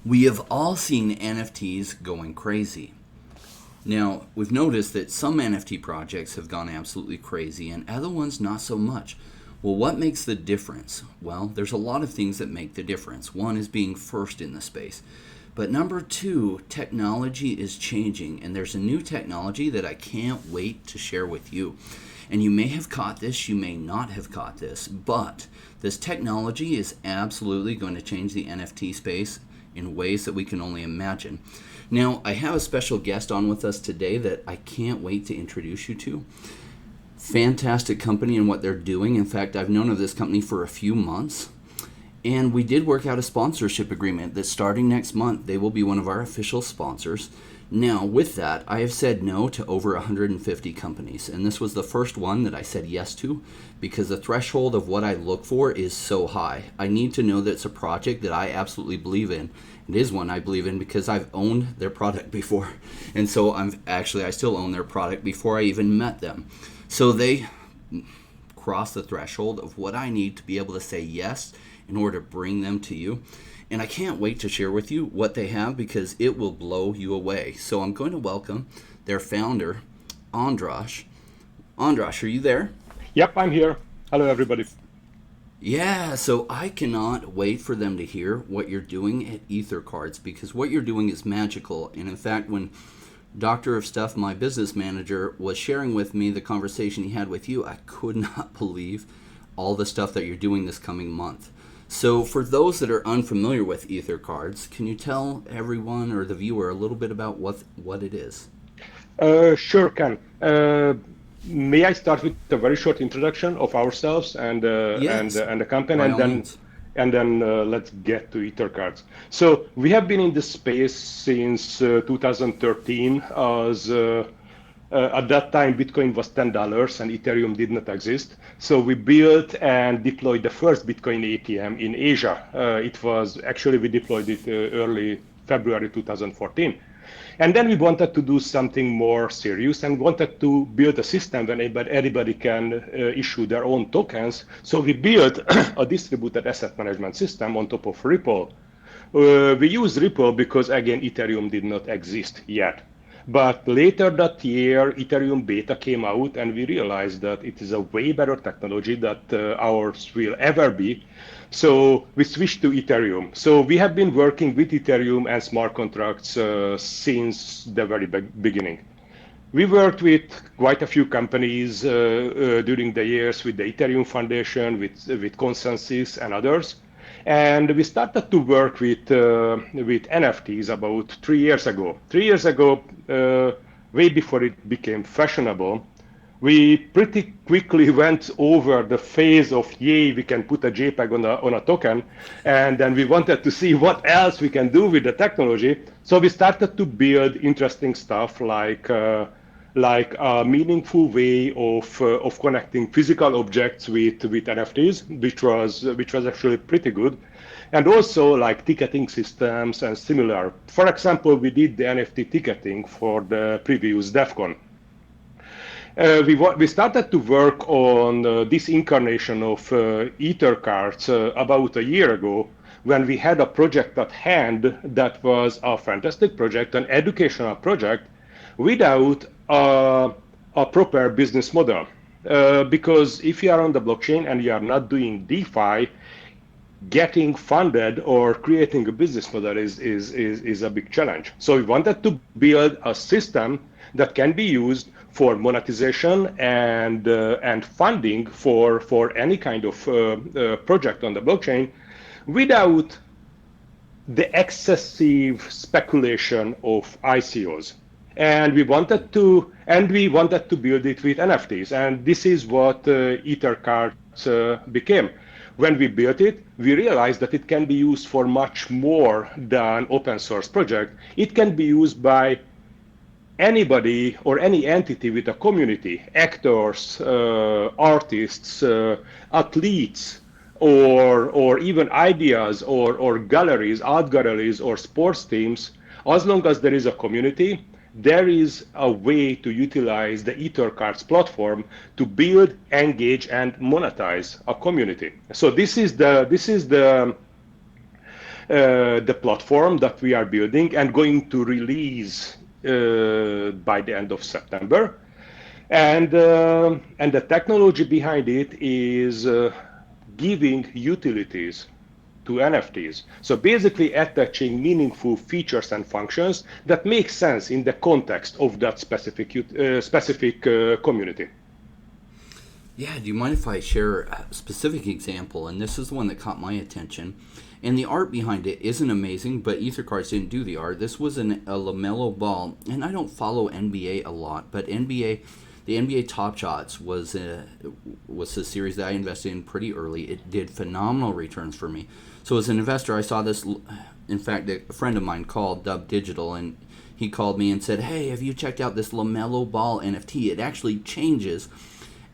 We have all seen NFTs going crazy. Now, we've noticed that some NFT projects have gone absolutely crazy and other ones not so much. Well, what makes the difference? Well, there's a lot of things that make the difference. One is being first in the space. But number two, technology is changing, and there's a new technology that I can't wait to share with you. And you may have caught this, you may not have caught this, but this technology is absolutely going to change the NFT space in ways that we can only imagine. Now, I have a special guest on with us today that I can't wait to introduce you to. Fantastic company and what they're doing. In fact, I've known of this company for a few months. And we did work out a sponsorship agreement that starting next month, they will be one of our official sponsors. Now, with that, I have said no to over 150 companies. And this was the first one that I said yes to because the threshold of what I look for is so high. I need to know that it's a project that I absolutely believe in. It is one I believe in because I've owned their product before. And so I still own their product before I even met them. So they cross the threshold of what I need to be able to say yes in order to bring them to you. And I can't wait to share with you what they have because it will blow you away. So I'm going to welcome their founder, Andras. Andras, are you there? Yep, I'm here. Hello, everybody. Yeah, so I cannot wait for them to hear what you're doing at Ether.Cards because what you're doing is magical. And in fact, when Doctor of Stuff, my business manager, was sharing with me the conversation he had with you, I could not believe all the stuff that you're doing this coming month. So for those that are unfamiliar with Ether.Cards, can you tell everyone or the viewer a little bit about what it is? Sure, can. May I start with a very short introduction of ourselves Yes, and the company, by all means. and then let's get to Ether.Cards. So we have been in this space since 2013. As At that time, Bitcoin was $10 and Ethereum did not exist. So we built and deployed the first Bitcoin ATM in Asia. We deployed it early February 2014. And then we wanted to do something more serious and wanted to build a system when anybody can issue their own tokens. So we built a distributed asset management system on top of Ripple. We use Ripple because, again, Ethereum did not exist yet. But later that year, Ethereum beta came out, and we realized that it is a way better technology that ours will ever be. So we switched to Ethereum. So we have been working with Ethereum and smart contracts since the very beginning. We worked with quite a few companies during the years with the Ethereum Foundation, with Consensus and others. And we started to work with NFTs about 3 years ago. 3 years ago, way before it became fashionable, we pretty quickly went over the phase of, yay, we can put a JPEG on a token, and then we wanted to see what else we can do with the technology. So we started to build interesting stuff like a meaningful way of connecting physical objects with NFTs, which was actually pretty good, and also like ticketing systems and similar. For example, we did the NFT ticketing for the previous DEF CON. We started to work on this incarnation of Ether.Cards about a year ago when we had a project at hand that was a fantastic project, an educational project, without a proper business model. Because if you are on the blockchain and you are not doing DeFi, getting funded or creating a business model is a big challenge. So we wanted to build a system that can be used for monetization and funding for any kind of project on the blockchain without the excessive speculation of ICOs. And we wanted to build it with NFTs, and this is what Ether.Cards became. When we built it, we realized that it can be used for much more than open source project. It can be used by anybody or any entity with a community, actors, artists, athletes, or even ideas or galleries, art galleries or sports teams. As long as there is a community, there is a way to utilize the Ether.Cards platform to build, engage, and monetize a community. So this is the the platform that we are building and going to release by the end of September. And the technology behind it is giving utilities to NFTs. So basically attaching meaningful features and functions that make sense in the context of that specific community. Yeah, do you mind if I share a specific example? And this is the one that caught my attention. And the art behind it isn't amazing, but Ether.Cards didn't do the art. This was a LaMelo ball, and I don't follow NBA a lot, but the NBA Top Shots was a series that I invested in pretty early. It did phenomenal returns for me. So as an investor, I saw this. In fact, a friend of mine called Dub Digital, and he called me and said, "Hey, have you checked out this LaMelo Ball NFT? It actually changes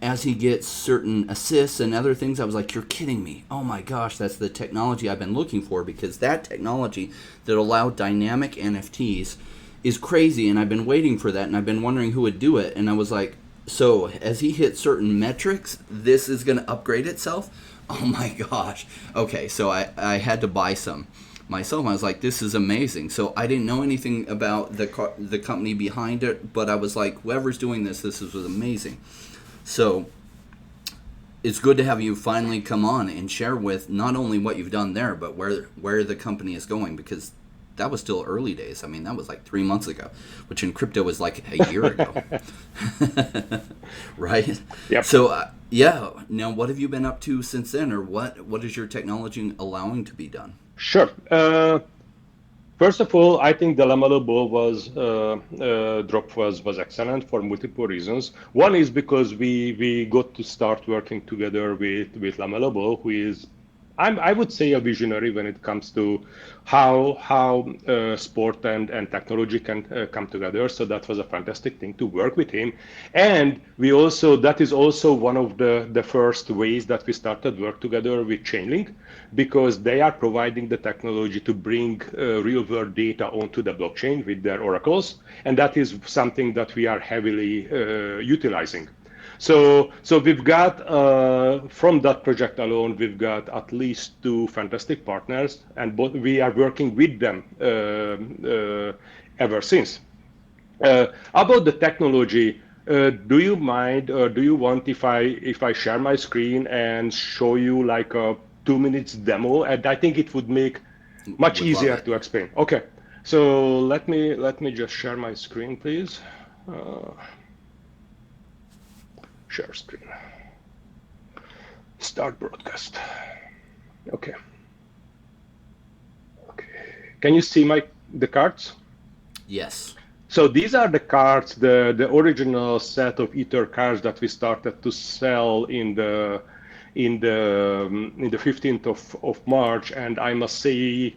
as he gets certain assists and other things." I was like, "You're kidding me. Oh my gosh, that's the technology I've been looking for," because that technology that allowed dynamic NFTs is crazy, and I've been waiting for that, and I've been wondering who would do it. And I was like, so as he hits certain metrics, this is going to upgrade itself? Oh my gosh. Okay, so I had to buy some myself. I was like, this is amazing. So I didn't know anything about the company behind it, but I was like, whoever's doing this was amazing. So it's good to have you finally come on and share with not only what you've done there, but where the company is going, because that was still early days. I mean, that was like 3 months ago, which in crypto was like a year ago. Right? Yep. So, yeah. Now, what have you been up to since then, or what is your technology allowing to be done? Sure. First of all, I think the LaMelo Ball drop was excellent for multiple reasons. One is because we got to start working together with LaMelo Ball, who is, I would say, a visionary when it comes to how sport and technology can come together. So that was a fantastic thing to work with him. And that is also one of the first ways that we started work together with Chainlink, because they are providing the technology to bring real world data onto the blockchain with their oracles. And that is something that we are heavily utilizing. So we've got, from that project alone, we've got at least 2 fantastic partners, and we are working with them ever since. About the technology, do you mind, or do you want if I share my screen and show you like a 2 minutes demo? And I think it would make much easier to explain. Okay, so let me just share my screen, please. Share screen. Start broadcast. Okay. Can you see the cards? Yes. So these are the cards, the original set of Ether.Cards that we started to sell in the 15th of March, and I must say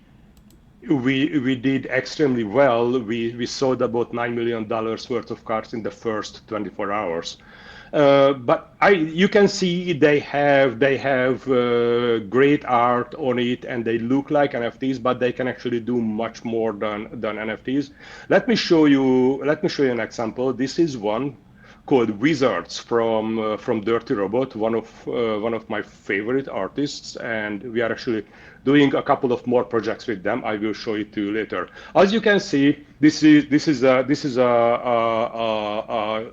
we did extremely well. We sold about $9 million worth of cards in the first 24 hours. But you can see they have great art on it, and they look like NFTs, but they can actually do much more than NFTs. Let me show you an example. This is one called Wizards from Dirty Robot, one of my favorite artists, and we are actually doing a couple of more projects with them. I will show it to you later. As you can see, this is a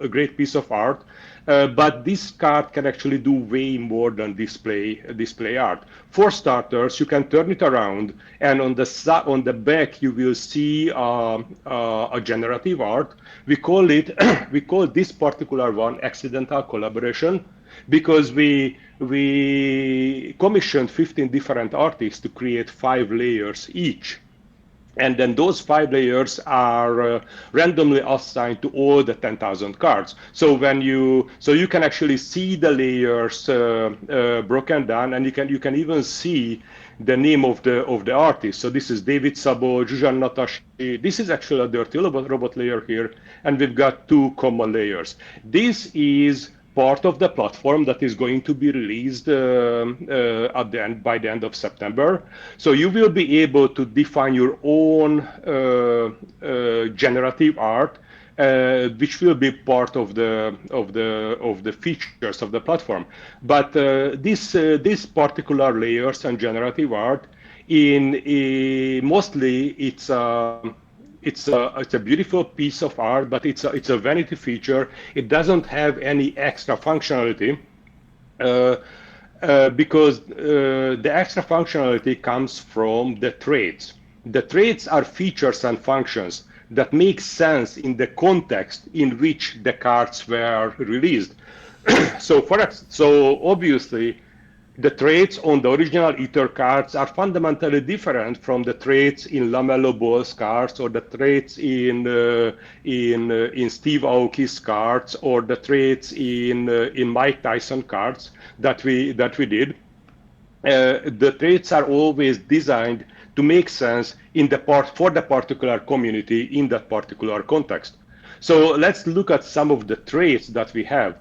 great piece of art. But this card can actually do way more than display art. For starters, you can turn it around, and on the back you will see a generative art. We call this particular one accidental collaboration, because we commissioned 15 different artists to create 5 layers each. And then those 5 layers are randomly assigned to all the 10,000 cards. So you can actually see the layers broken down, and you can even see the name of the artist. So this is David Sabo, Zsuzsan Natashi. This is actually a Dirty Robot layer here, and we've got 2 common layers. This is part of the platform that is going to be released by the end of September. So you will be able to define your own generative art, which will be part of the features of the platform. But this particular layers and generative art Mostly it's a beautiful piece of art, but it's a vanity feature. It doesn't have any extra functionality. Uh, because the extra functionality comes from the traits. The traits are features and functions that make sense in the context in which the cards were released. So obviously, the traits on the original Ether cards are fundamentally different from the traits in LaMelo Ball's cards, or the traits in Steve Aoki's cards, or the traits in Mike Tyson cards that we did. The traits are always designed to make sense in the part for the particular community in that particular context. So let's look at some of the traits that we have.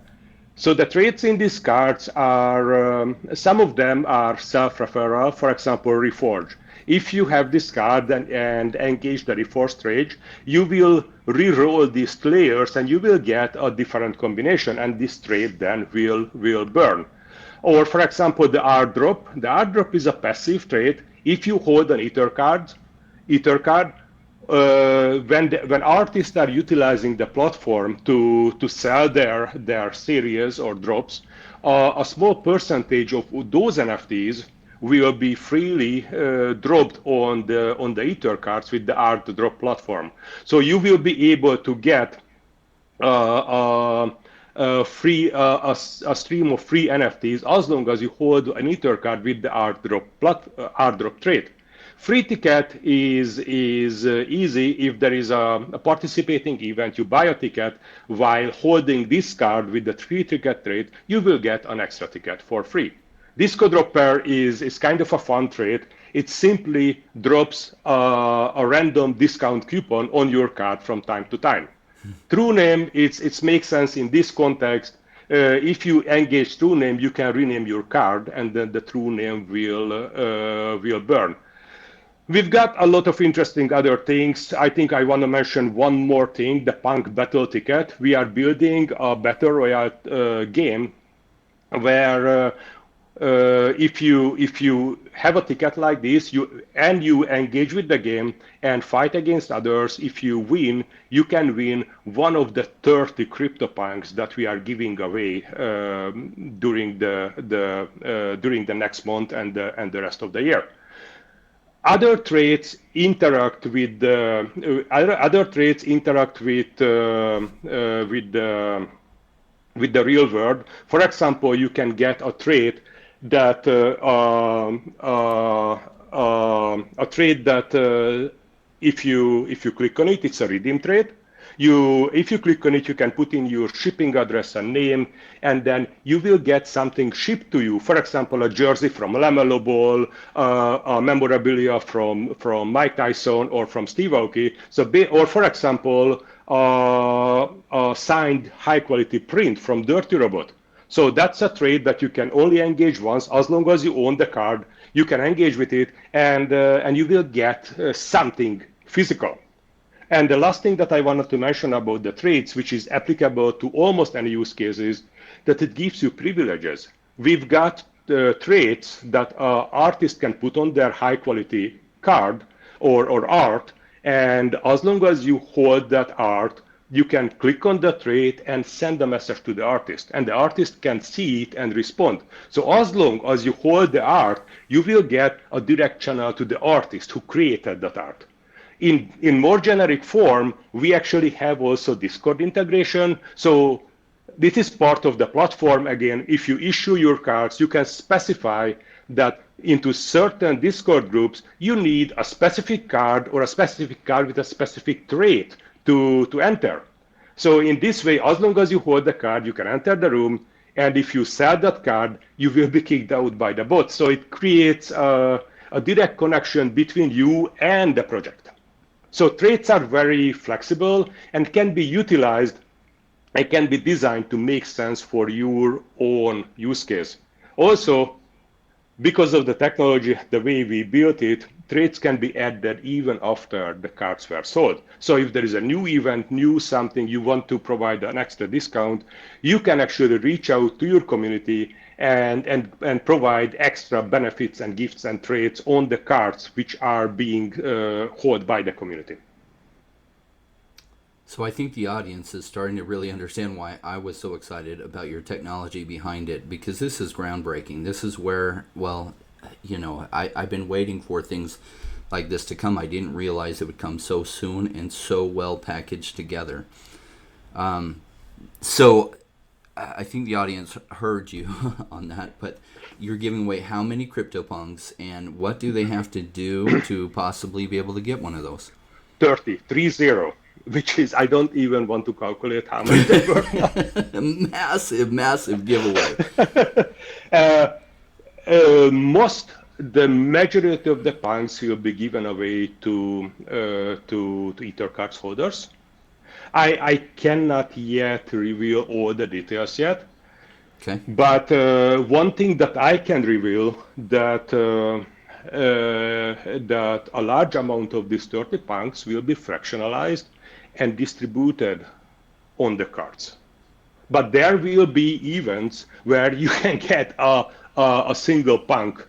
So the traits in these cards are, some of them are self-referral, for example, Reforge. If you have this card and engage the Reforge trait, you will re-roll these layers and you will get a different combination, and this trait then will burn. Or for example, the art drop. The art drop is a passive trait. If you hold an Ether card, when artists are utilizing the platform to sell their series or drops, a small percentage of those NFTs will be freely dropped on the Ether cards with the art drop platform. So you will be able to get a stream of free NFTs as long as you hold an Ether card with the art drop trait. Free ticket is easy if there is a participating event. You buy a ticket while holding this card with the free ticket trait. You will get an extra ticket for free. Disco Dropper is kind of a fun trait. It simply drops a random discount coupon on your card from time to time. True name, it makes sense in this context. If you engage true name, you can rename your card, and then the true name will burn. We've got a lot of interesting other things. I think I want to mention one more thing, the Punk Battle Ticket. We are building a Battle Royale game where if you have a ticket like this, you engage with the game and fight against others. If you win, you can win one of the 30 CryptoPunks that we are giving away during the next month and the rest of the year. Other traits interact with the real world. For example, you can get a trait that if you click on it, it's a redeem trait. If you click on it, you can put in your shipping address and name, and then you will get something shipped to you. For example, a jersey from LaMelo Ball, a memorabilia from Mike Tyson or from Steve Aoki. Or for example, a signed high-quality print from Dirty Robot. So that's a trade that you can only engage once. As long as you own the card, you can engage with it, and you will get something physical. And the last thing that I wanted to mention about the trades, which is applicable to almost any use case, is that it gives you privileges. We've got traits that artists can put on their high-quality card or art, and as long as you hold that art, you can click on the trait and send a message to the artist, and the artist can see it and respond. So as long as you hold the art, you will get a direct channel to the artist who created that art. In more generic form, we actually have also Discord integration. So this is part of the platform. Again, if you issue your cards, you can specify that into certain Discord groups, you need a specific card or a specific card with a specific trait to enter. So in this way, as long as you hold the card, you can enter the room. And if you sell that card, you will be kicked out by the bot. So it creates a direct connection between you and the project. So traits are very flexible and can be utilized and can be designed to make sense for your own use case. Also, because of the technology, the way we built it, traits can be added even after the cards were sold. So if there is a new event, new something, you want to provide an extra discount, you can actually reach out to your community and provide extra benefits and gifts and trades on the cards which are being held by the community. So I think the audience is starting to really understand why I was so excited about your technology behind it, because this is groundbreaking. This is where, well, I've been waiting for things like this to come. I didn't realize it would come so soon and so well packaged together. So I think the audience heard you on that, but you're giving away how many CryptoPunks, and what do they have to do to possibly be able to get one of those? 30, 30, which is, I don't even want to calculate how many they were. Massive giveaway. The majority of the punks will be given away to Ether.Cards holders. I cannot yet reveal all the details yet. Okay. But one thing that I can reveal that a large amount of these 30 punks will be fractionalized and distributed on the cards. But there will be events where you can get a single punk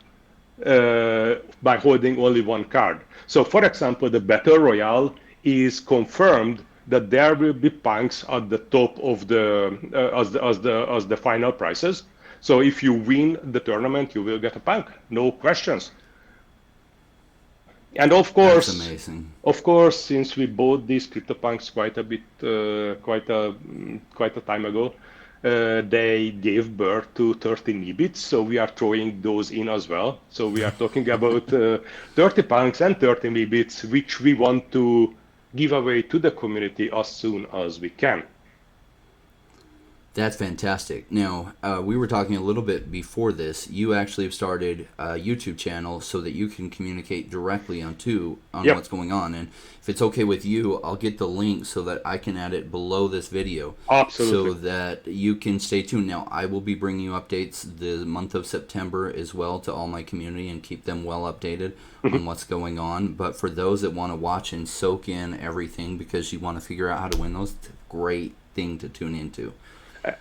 by holding only one card. So, for example, the Battle Royale is confirmed that there will be punks at the top of the as the final prizes. So if you win the tournament, you will get a punk, no questions. And of course, that's amazing. Of course, since we bought these CryptoPunks quite a time ago, they gave birth to 30 Nibits, so we are throwing those in as well. So we are talking about 30 punks and 30 Nibits, which we want to give away to the community as soon as we can. That's fantastic. Now, we were talking a little bit before this. You actually have started a YouTube channel so that you can communicate directly on Yep. what's going on. And if it's okay with you, I'll get the link so that I can add it below this video. Absolutely. So that you can stay tuned. Now, I will be bringing you updates the month of September as well to all my community and keep them well updated on what's going on. But for those that want to watch and soak in everything because you want to figure out how to win those, it's a great thing to tune into.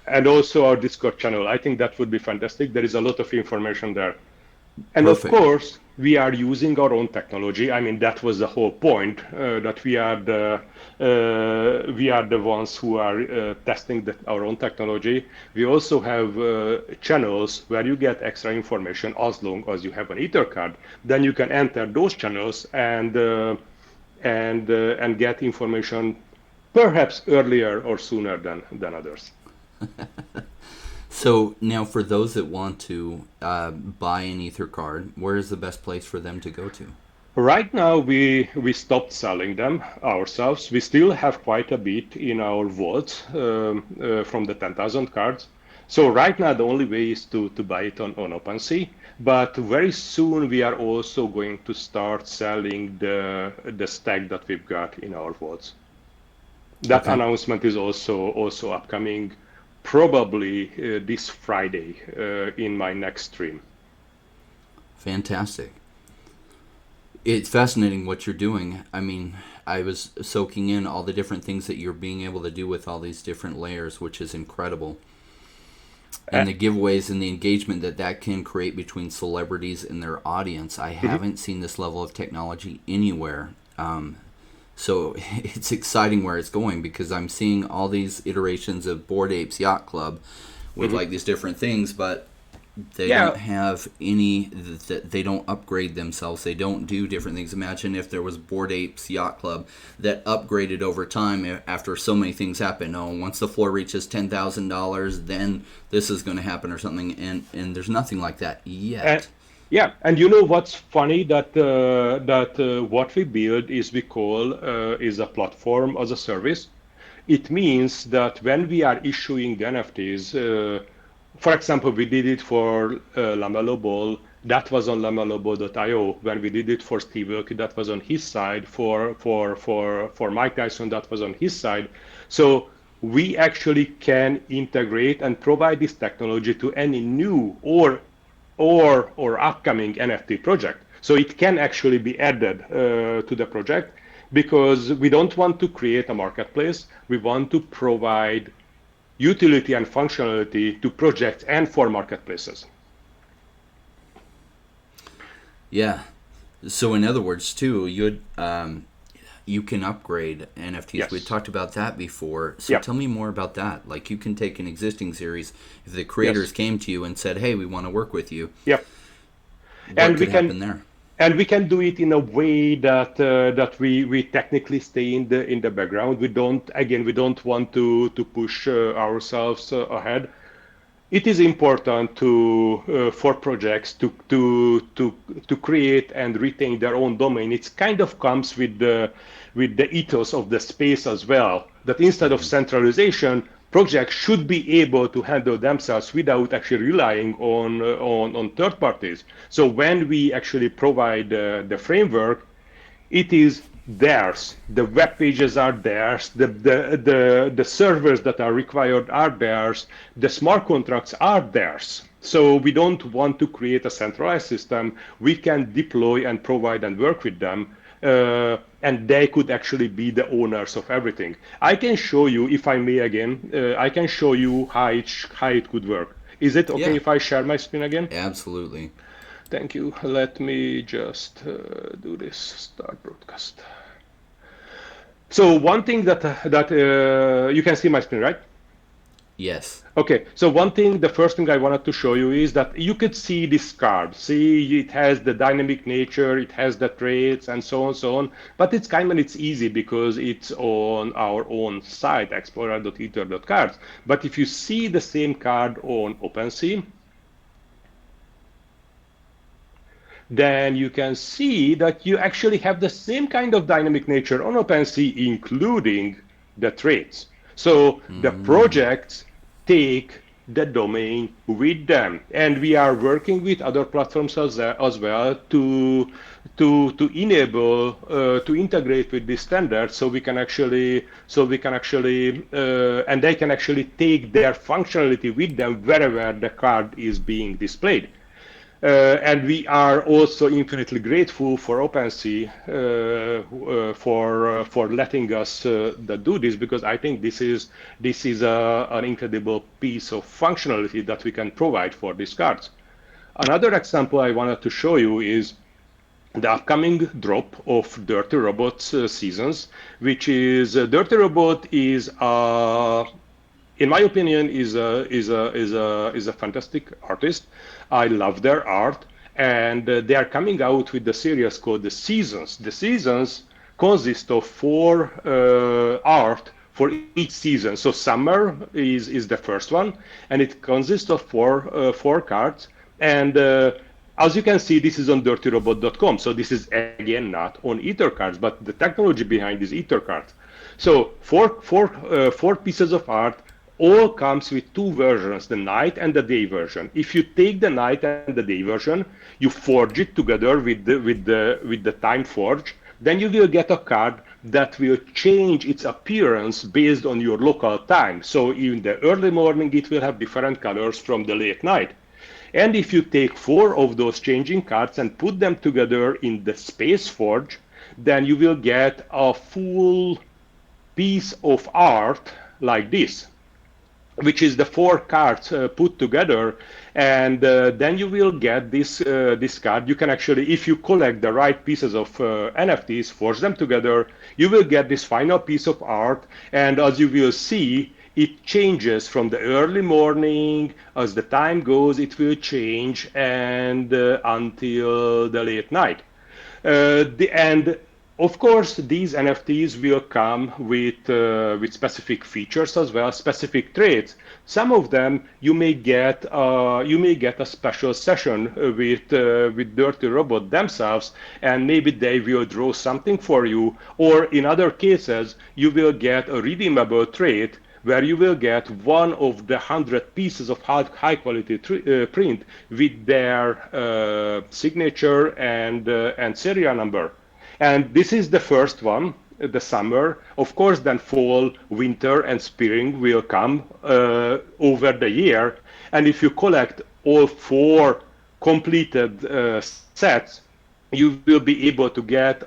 And also our Discord channel. I think that would be fantastic. There is a lot of information there. And Perfect. of course, we are using our own technology. I mean, that was the whole point, that we are the ones who are testing our own technology. We also have channels where you get extra information as long as you have an Ether card. Then you can enter those channels and get information perhaps earlier or sooner than others. So now for those that want to buy an Ether card, where is the best place for them to go to? Right now, we stopped selling them ourselves. We still have quite a bit in our vaults from the 10,000 cards. So right now, the only way is to buy it on OpenSea. But very soon, we are also going to start selling the stack that we've got in our vaults. That Okay. announcement is also upcoming, probably this Friday in my next stream. Fantastic. It's fascinating what you're doing. I mean, I was soaking in all the different things that you're being able to do with all these different layers, which is incredible. And the giveaways and the engagement that can create between celebrities and their audience. I haven't seen this level of technology anywhere. So it's exciting where it's going, because I'm seeing all these iterations of Bored Apes Yacht Club with like these different things, but they Yeah. don't have any, they don't upgrade themselves. They don't do different things. Imagine if there was Bored Apes Yacht Club that upgraded over time after so many things happen. Oh, once the floor reaches $10,000, then this is going to happen or something. And there's nothing like that yet. Yeah, and you know what's funny, that what we build is we call is a platform as a service. It means that when we are issuing the NFTs, for example, we did it for LaMelo Ball. That was on lameloball.io. When we did it for Steve Wilkie, that was on his side. For Mike Tyson, that was on his side. So we actually can integrate and provide this technology to any new or upcoming NFT project. So it can actually be added to the project, because we don't want to create a marketplace. We want to provide utility and functionality to projects and for marketplaces. Yeah. So in other words, too, you can upgrade NFTs. Yes. We talked about that before. So Yep. tell me more about that. Like, you can take an existing series. If the creators Yes. came to you and said, "Hey, we want to work with you," Yep. what And could happen there? we can do it in a way that we technically stay in the background. We don't want to push ourselves ahead. It is important to for projects to create and retain their own domain. It kind of comes with the ethos of the space as well. That instead of centralization, projects should be able to handle themselves without actually relying on third parties. So when we actually provide the framework, it is theirs. The web pages are theirs. The servers that are required are theirs. The smart contracts are theirs. So we don't want to create a centralized system. We can deploy and provide and work with them. And they could actually be the owners of everything. I can show you, if I may again, I can show you how it could work. Is it okay Yeah, if I share my screen again? absolutely. Thank you. Let me just do this start broadcast. So one thing that you can see my screen, right? Yes. Okay. So the first thing I wanted to show you is that you could see this card. See, it has the dynamic nature, it has the traits, and so on, so on. But it's easy because it's on our own site, explorer.ether.cards. But if you see the same card on OpenSea, then you can see that you actually have the same kind of dynamic nature on OpenSea, including the traits. So the projects take the domain with them, and we are working with other platforms as well to enable to integrate with this standard, so we can actually and they can actually take their functionality with them wherever the card is being displayed. And we are also infinitely grateful for OpenSea for letting us do this, because I think this is an incredible piece of functionality that we can provide for these cards. Another example I wanted to show you is the upcoming drop of Dirty Robots seasons, which is Dirty Robot is in my opinion, is a fantastic artist. I love their art, and they are coming out with the series called The Seasons. The Seasons consist of four art for each season. So summer is the first one, and it consists of four cards. And as you can see, this is on dirtyrobot.com. So this is again not on Ether.Cards, but the technology behind is Ether.Cards. So four pieces of art all comes with two versions, the night and the day version. If you take the night and the day version, you forge it together with the time forge, then you will get a card that will change its appearance based on your local time. So in the early morning, it will have different colors from the late night. And if you take four of those changing cards and put them together in the space forge, then you will get a full piece of art like this, which is the four cards put together, and then you will get this card. You can actually, if you collect the right pieces of NFTs, forge them together, you will get this final piece of art. And as you will see, it changes from the early morning. As the time goes, it will change, and until the late night. And of course, these NFTs will come with specific features as well, specific traits. Some of them you may get a special session with Dirty Robot themselves, and maybe they will draw something for you. Or in other cases, you will get a redeemable trait where you will get one of the 100 pieces of high quality print with their signature and serial number. And this is the first one, the summer. Of course, then fall, winter, and spring will come over the year. And if you collect all four completed sets, you will be able to get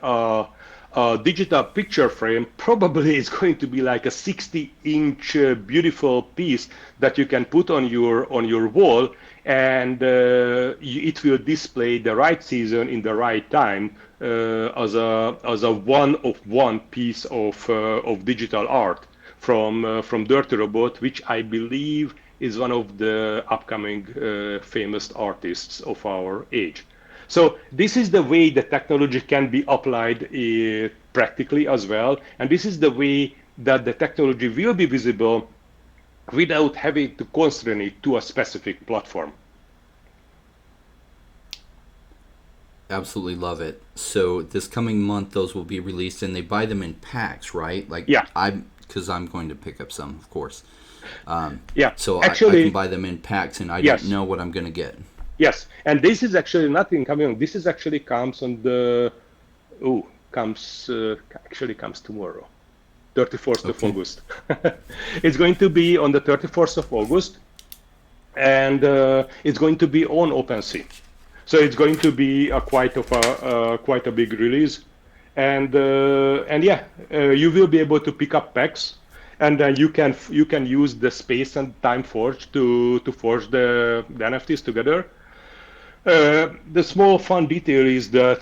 a digital picture frame probably is going to be like a 60-inch beautiful piece that you can put on your wall, and it will display the right season in the right time as a one-of-one piece of digital art from Dirty Robot, which I believe is one of the upcoming famous artists of our age. So this is the way the technology can be applied practically as well, and this is the way that the technology will be visible without having to constrain it to a specific platform. Absolutely love it. So this coming month, those will be released, and they buy them in packs, right? Like, Yeah. Because I'm going to pick up some, of course. Yeah. So Actually, I can buy them in packs, and I yes. don't know what I'm going to get. Yes, and this is actually nothing coming on. This is actually comes on the actually comes tomorrow, 31st of August. It's going to be on the 31st of August, and it's going to be on OpenSea. So it's going to be quite a big release, and yeah, you will be able to pick up packs, and then you can use the Space and Time Forge to forge the NFTs together. The small fun detail is that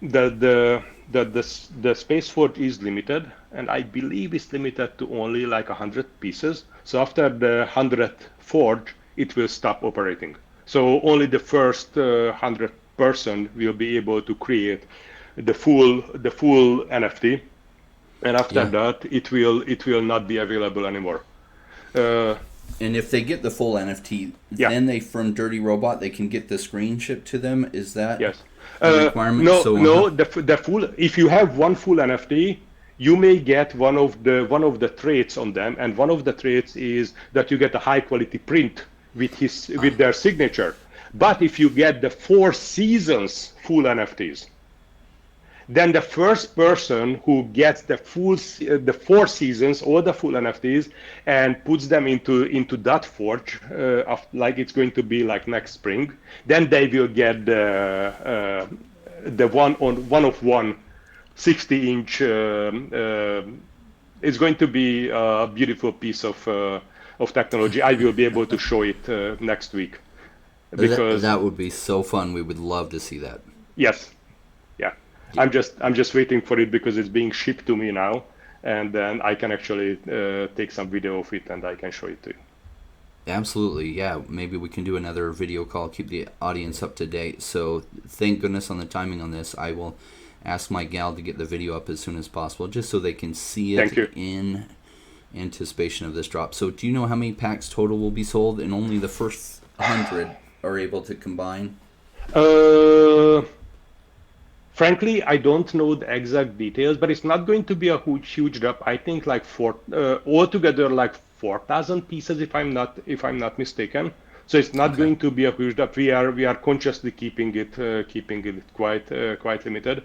the Space Forge is limited, and I believe it's limited to only like 100 pieces. So after the 100th forge, it will stop operating. So only the first 100 person will be able to create the full NFT, and after that, it will not be available anymore. And if they get the full NFT, then they, from Dirty Robot, they can get the screen shipped to them. Is that a requirement? No. The full. If you have one full NFT, you may get one of the traits on them, and one of the traits is that you get a high quality print with their signature. But if you get the 4 seasons full NFTs, then the first person who gets the 4 seasons, all the full NFTs, and puts them into that forge, like it's going to be like next spring, then they will get the one of one 60-inch. It's going to be a beautiful piece of technology. I will be able to show it next week. Because that would be so fun. We would love to see that. Yes. I'm just waiting for it because it's being shipped to me now, and then I can actually take some video of it and I can show it to you. Absolutely, yeah. Maybe we can do another video call, keep the audience up to date. So thank goodness on the timing on this. I will ask my gal to get the video up as soon as possible, just so they can see it in anticipation of this drop. So do you know how many packs total will be sold, and only the first 100 are able to combine? Frankly, I don't know the exact details, but it's not going to be a huge drop. I think like altogether like 4,000 pieces, if I'm not mistaken. So it's not going to be a huge drop. We are consciously keeping it quite limited.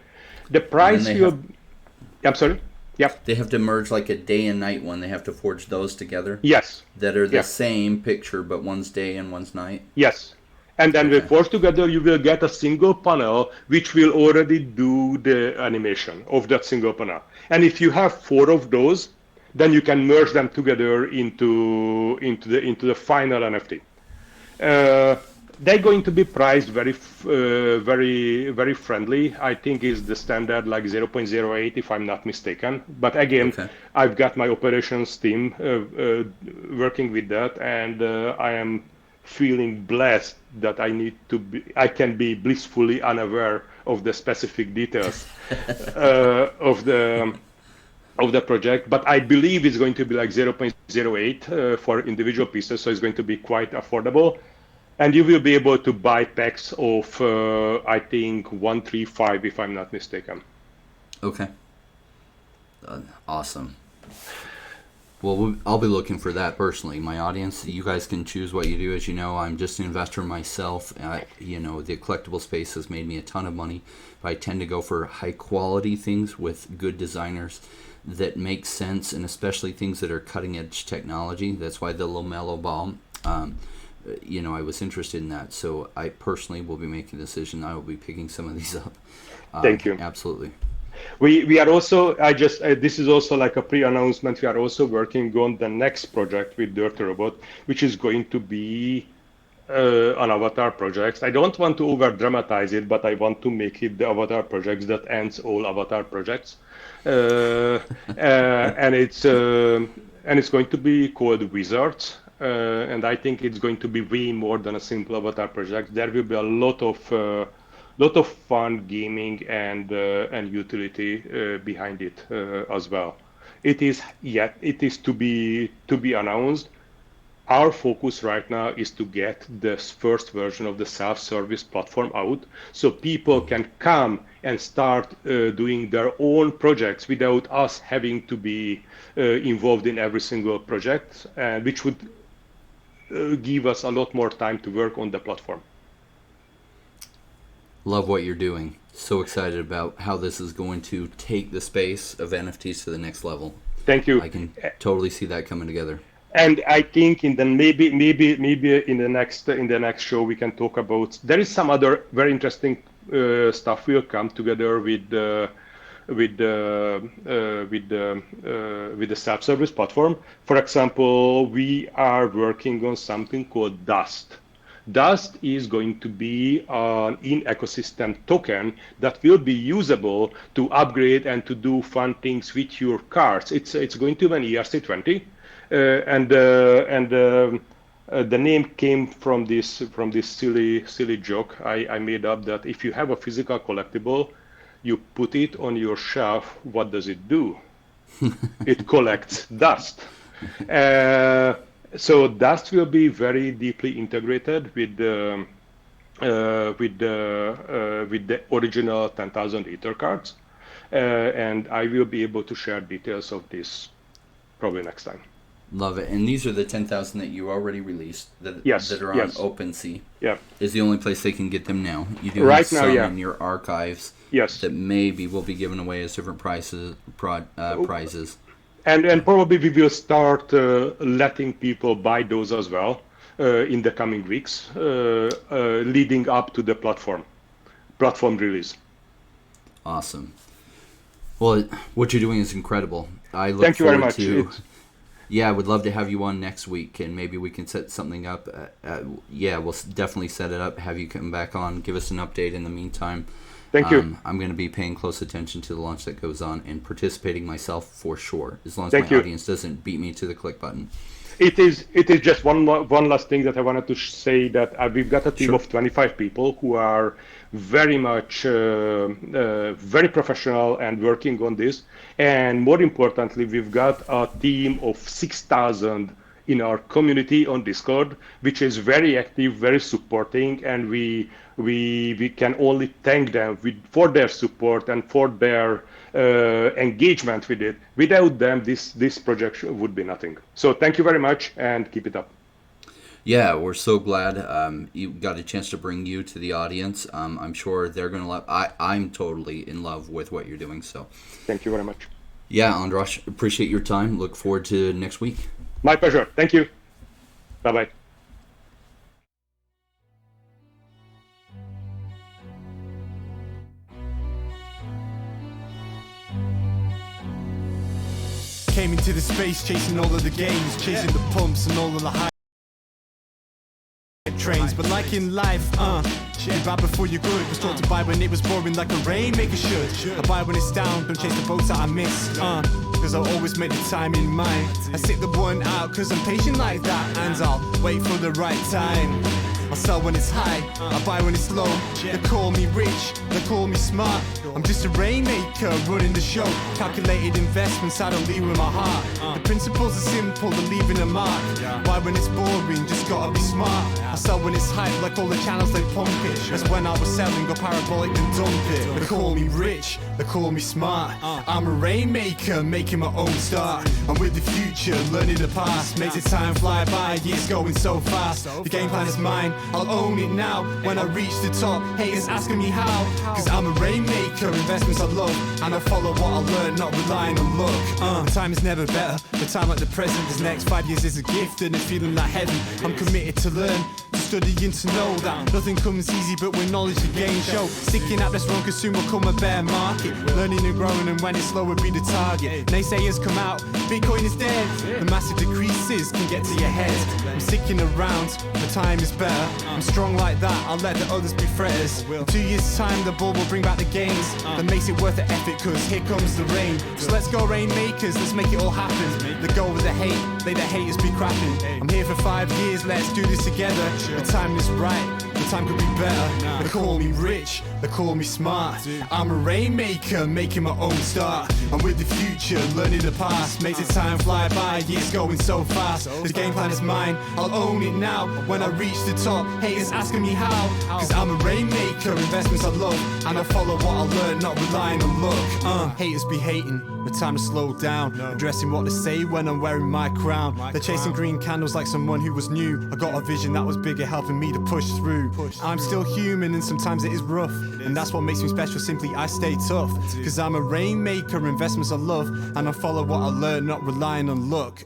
The price I'm sorry. Yep. They have to merge like a day and night one. They have to forge those together. Yes. That are the same picture, but one's day and one's night. Yes. And then we forge together, you will get a single panel which will already do the animation of that single panel. And if you have 4 of those, then you can merge them together into the final NFT. They're going to be priced very friendly. I think is the standard like 0.08 if I'm not mistaken. But again, I've got my operations team working with that, and I am feeling blessed that I can be blissfully unaware of the specific details of the project, but I believe it's going to be like 0.08 for individual pieces, so it's going to be quite affordable, and you will be able to buy packs of I think 135 if I'm not mistaken. Okay. Awesome. Well, I'll be looking for that personally. My audience, you guys can choose what you do. As you know, I'm just an investor myself. The collectible space has made me a ton of money. But I tend to go for high quality things with good designers that make sense, and especially things that are cutting edge technology. That's why the LaMelo Ball, I was interested in that. So I personally will be making a decision. I will be picking some of these up. Thank you. Absolutely. We are also, this is also like a pre-announcement. We are also working on the next project with Dirty Robot, which is going to be an avatar project. I don't want to over dramatize it, but I want to make it the avatar projects that ends all avatar projects. And it's going to be called Wizards. And I think it's going to be way more than a simple avatar project. There will be a lot of fun gaming and utility behind it as well. It is to be announced. Our focus right now is to get this first version of the self-service platform out, so people can come and start doing their own projects without us having to be involved in every single project, which would give us a lot more time to work on the platform. Love what you're doing. So excited about how this is going to take the space of NFTs to the next level. Thank you. I can totally see that coming together. And I think in the maybe in the next show we can talk about. There is some other very interesting stuff will come together with the self-service platform. For example, we are working on something called Dust. Dust is going to be an in-ecosystem token that will be usable to upgrade and to do fun things with your cards. It's going to be an ERC20. The name came from this silly joke I made up, that if you have a physical collectible, you put it on your shelf, what does it do? It collects dust. So dust will be very deeply integrated with the original 10,000 Ether.Cards, and I will be able to share details of this probably next time. Love it. And these are the 10,000 that you already released that are on OpenSea. Yeah. Is the only place they can get them now. You do right have some now, yeah. in your archives yes. that maybe will be given away as different prizes. And probably we will start letting people buy those as well in the coming weeks, leading up to the platform release. Awesome. Well, what you're doing is incredible. I look Thank you very forward much. to. Yeah, I would love to have you on next week, and maybe we can set something up. We'll definitely set it up, have you come back on, give us an update in the meantime. Thank you. I'm going to be paying close attention to the launch that goes on and participating myself for sure, as long as Thank my you. audience doesn't beat me to the click button. It is just one last thing that I wanted to say, that we've got a team Sure. of 25 people who are very much very professional and working on this. And more importantly, we've got a team of 6,000 in our community on Discord, which is very active, very supporting, and we can only thank them for their support and for their engagement with it. Without them, this project would be nothing. So thank you very much, and keep it up. Yeah, we're so glad you got a chance to bring you to the audience. I'm sure they're going to love. I'm totally in love with what you're doing. So, thank you very much. Yeah, Andras, appreciate your time. Look forward to next week. My pleasure. Thank you. Bye-bye. Came into the space chasing all of the gains, chasing the pumps and all of the high trains. But like in life, you buy before you're good. Was taught to buy when it was boring, like a rainmaker should. I buy when it's down, don't chase the boats that I miss. Cause I always make the time in mind. I sit the one out cause I'm patient like that, and I'll wait for the right time. I sell when it's high, I buy when it's low. They call me rich, they call me smart. I'm just a rainmaker running the show. Calculated investments, I don't lead with my heart. The principles are simple, they're leaving a mark. Why when it's boring, just gotta be smart. I sell when it's hype, like all the channels they pump it. That's when I was selling, go parabolic and dump it. They call me rich, they call me smart. I'm a rainmaker, making my own start. I'm with the future, learning the past. Makes the time fly by, years going so fast. The game plan is mine, I'll own it now. When I reach the top, haters asking me how. Cause I'm a rainmaker, investments I love. And I follow what I learn, not relying on luck. The time is never better, the time like the present. This next 5 years is a gift and it's feeling like heaven. I'm committed to learn, to studying to know that nothing comes easy, but with knowledge to gain show. Sticking at this wrong could soon become a bear market. Learning and growing, and when it's slow would be the target. Naysayers come out, Bitcoin is dead. The massive decreases can get to your head. I'm sticking around, the time is better. I'm strong like that, I'll let the others be fretters. In 2 years time the bull will bring back the gains. That makes it worth the effort, cause here comes the rain. So let's go rainmakers, let's make it all happen. Let go with the hate, let the haters be crapping. I'm here for 5 years, let's do this together. The time is right, the time could be better. They call me rich, they call me smart. I'm a rainmaker, making my own start. I'm with the future, learning the past. Makes the time fly by, years going so fast. The game plan is mine, I'll own it now. When I reach the top, haters asking me how. Cause I'm a rainmaker, investments I love. And I follow what I learn, not relying on luck. Haters be hating, the time to slow down. Addressing what they say when I'm wearing my crown. They're chasing green candles like someone who was new. I got a vision that was bigger, helping me to push through. I'm still human and sometimes it is rough. And that's what makes me special, simply I stay tough. Cause I'm a rainmaker, investments I love. And I follow what I learn, not relying on luck.